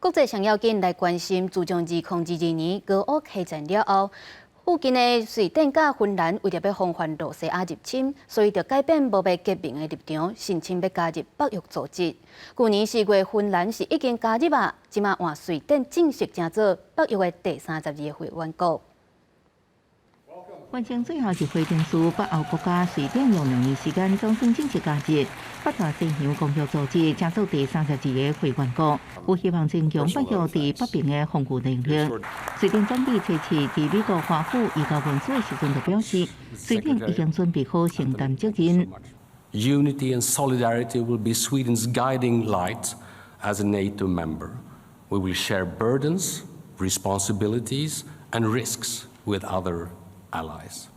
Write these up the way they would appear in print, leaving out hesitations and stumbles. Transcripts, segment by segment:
国际上要紧来关心，自从2022年俄乌开战了后，附近的瑞典甲芬兰为着要防范罗西亚入侵，所以就改变无被革命的立场，申请要加入北约组织。去年4月，芬兰是已经加入啊，即马换瑞典正式加入北约的第32个会员国。 完成最后一回证书，北欧国家瑞典用2年时间总算正式加入北大西洋公约组织，加入第32个会员国，有希望增强北约伫北平的防御能力。瑞典总理切茨伫美国华府移交文书的时阵就表示，瑞典已经准备好承担责任。Unity and solidarity will be Sweden's guiding light as a NATO member. We will share burdens, responsibilities, and risks with other allies.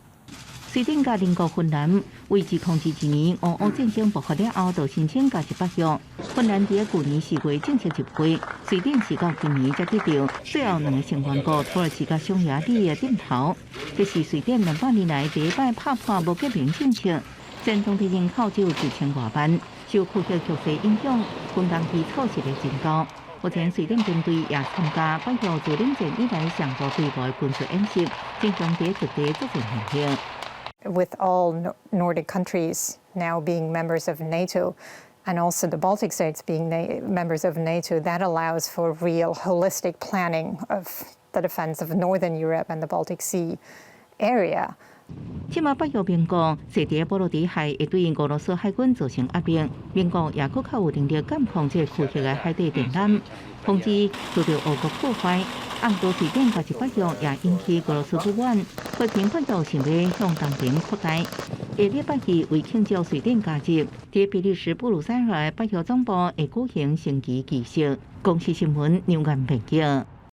瑞典甲邻国芬兰为2021年俄乌战争爆发了后，就申请加入北约。芬兰伫去年4月正式入会，瑞典是到今年才得到最后2个成员国土耳其甲匈牙利的点头。这是瑞典200年来第一摆拍破无革命政策，占当地人口只有1000多万，受库克局势影响，分工基措施的增高。目前，瑞典军队也参加北约自冷战以来上大规模的军事演习，正向伫各地作战现象。 With all Nordic countries now being members of NATO, and also the Baltic states being members of NATO, that allows for real holistic planning of the defense of Northern Europe and the Baltic Sea area. 即马北约盟国设伫波罗的海会对俄罗斯海军造成压迫，盟国也佫较有能力监控这区域的海底电缆，防止受到俄国破坏。暗多瑞典加入北约也引起俄罗斯不满，和平奋斗想要向东边扩大。下礼拜二为庆祝瑞典加入，伫比利时布鲁塞尔北约总部会举行升旗仪式。公视新闻，杨安平报。